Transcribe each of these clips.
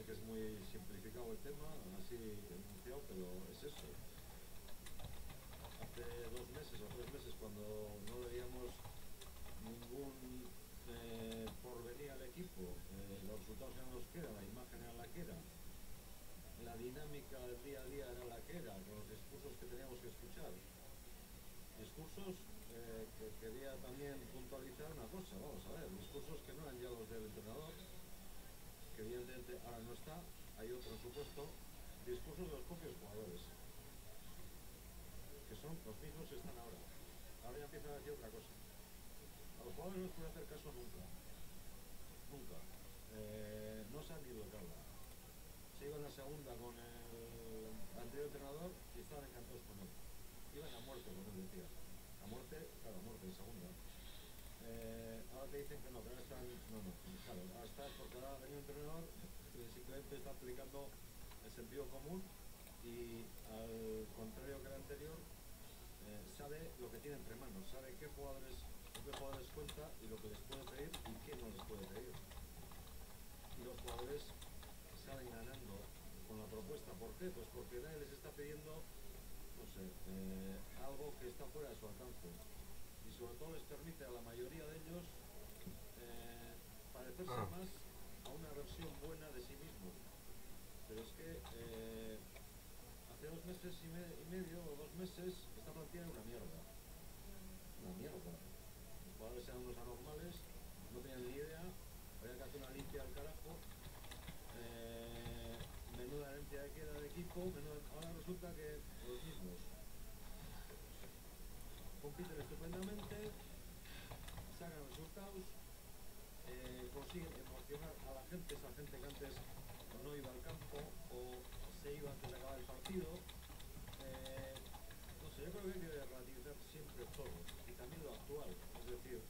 que es muy simplificado el tema, así enunciado, pero es eso. Hace 2 meses o 3 meses, cuando no veíamos ningún porvenir al equipo, los resultados eran los que eran, la imagen era la que era, la dinámica del día a día era la que era, con los discursos que teníamos que escuchar. Discursos que quería también puntualizar una cosa, vamos a ver, discursos que no eran ya los del entrenador, que evidentemente ahora no está, hay otro en su puesto, discursos de los propios jugadores, que son los mismos que están ahora. Ahora ya empiezan a decir otra cosa. A los jugadores no les puede hacer caso nunca. Nunca. No saben ni lo que habla. Se iban a segunda con el anterior entrenador y estaban encantados con él. Iban a muerte con él, decía. A muerte, claro, a muerte en segunda. Ahora te dicen que no, que ahora están. No, claro, ahora está porque ahora ha venido un entrenador que simplemente está aplicando el sentido común y al contrario que el anterior, sabe lo que tiene entre manos, sabe qué jugadores cuenta y lo que les puede pedir y qué no les puede pedir. Y los jugadores salen ganando con la propuesta. ¿Por qué? Pues porque nadie les está pidiendo, no sé, algo que está fuera de su alcance. Y sobre todo les permite a la mayoría de ellos parecerse más a una versión buena de sí mismos. Pero es que hace 2 meses y medio o 2 meses esta plantilla era una mierda. Una mierda. Los jugadores eran unos anormales, no tenían ni idea, había que hacer una limpia al carajo. Menuda herencia que queda de equipo, ahora resulta que los mismos compiten estupendamente, sacan resultados, consiguen emocionar a la gente, esa gente que antes no iba al campo o se iba antes de acabar el partido. No sé, yo creo que hay que relativizar siempre todo y también lo actual, es decir,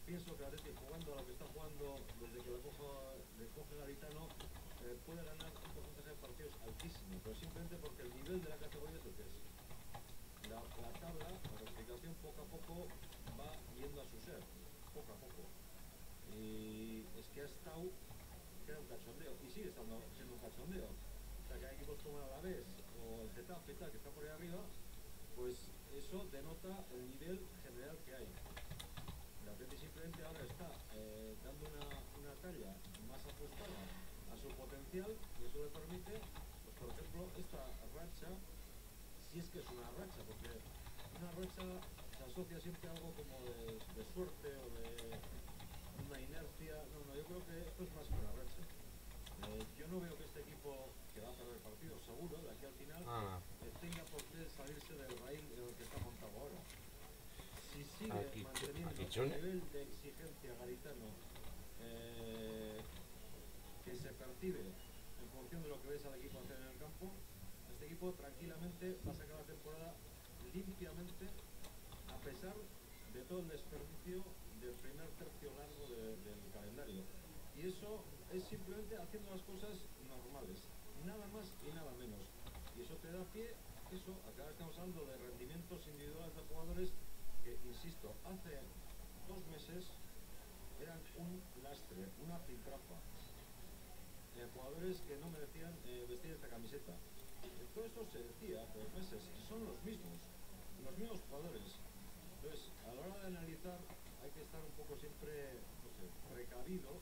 pienso que Atleti, jugando a lo que está jugando desde que le coge Garitano, puede ganar un porcentaje de partidos altísimo, pero simplemente porque el nivel de la categoría es lo que es. La tabla, la clasificación poco a poco va yendo a su ser, poco a poco. Y es que ha estado, que era un cachondeo, y sigue siendo un cachondeo. O sea, que hay equipos como el Alavés o el Getafe y tal, que está por ahí arriba, pues eso denota el nivel general que hay. El Atleti simplemente ahora está dando una talla más ajustada a su potencial y eso le permite, pues por ejemplo, esta racha, si es que es una racha, porque una racha se asocia siempre a algo como de suerte o de una inercia. No, yo creo que esto es más que una racha. Yo no veo que este equipo, que va a perder partidos seguro, de aquí al final, tenga por qué salirse del raíl en el que está montado ahora. Si sigue manteniendo el nivel de exigencia Garitano que se percibe en función de lo que ves al equipo hacer en el campo, este equipo tranquilamente va a sacar la temporada limpiamente, a pesar de todo el desperdicio del primer tercio largo del calendario. Y eso es simplemente haciendo las cosas normales, nada más y nada menos. Y eso te da pie, acá estamos hablando de rendimientos individuales de jugadores que, insisto, hace 2 meses eran un lastre, una piltrafa. Jugadores que no merecían vestir esta camiseta. Todo esto se decía hace 2 meses, son los mismos jugadores. Entonces, a la hora de analizar, hay que estar un poco siempre, no sé, precavido,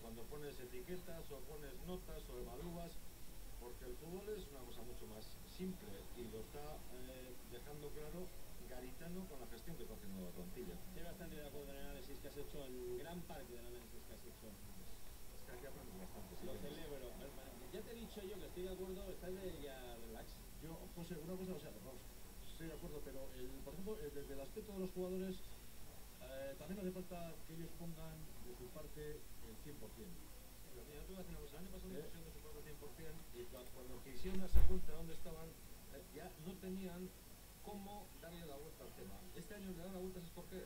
cuando pones etiquetas o pones notas o evalúas, porque el fútbol es una cosa mucho más simple y lo está dejando claro Garitano con la gestión que está haciendo la plantilla. Estoy bastante de acuerdo en el análisis que has hecho, en gran parte del análisis que has hecho. Es que aquí aprendes bastante. Lo celebro. Ya te he dicho yo que estoy de acuerdo, estás ya relax. Yo, José, una cosa, o sea, vamos, estoy de acuerdo, pero por ejemplo, desde el aspecto de los jugadores, también hace falta que ellos pongan de su parte el 100%. Pero mira, tú hace una cosa, el año pasado pusieron de su parte el 100% y cuando quisieron darse cuenta de dónde estaban, ya no tenían cómo darle la vuelta al tema. Este año le dan la vuelta, ¿sabes por qué?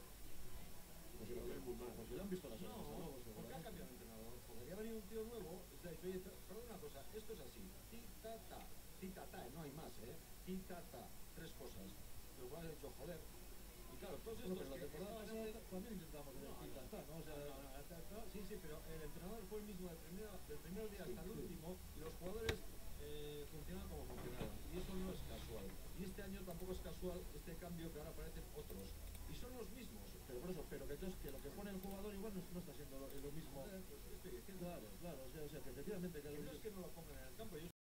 Porque lo han visto las cosas. No, porque ha cambiado el entrenador. Porque ha venido un tío nuevo y te ha dicho, oye, perdón una cosa, esto es así, ti-ta-ta, no hay más, ti-ta-ta, 3 cosas. Los jugadores han dicho, joder, y Y claro, todos Bueno, estos pero la que temporada estaban pasada así, también intentamos decir ya está, ¿no? O sea, sí, sí, pero el entrenador fue el mismo del primer día hasta el último y los jugadores funcionan como funcionaban. Y eso no es casual. Y este año tampoco es casual este cambio que ahora aparecen otros. Y son los mismos. pero por eso, pero que entonces que lo que pone el jugador igual no está siendo lo mismo. Pues estoy diciendo. Claro, claro, o sea que efectivamente que Que no es que no lo pongan en el campo, yo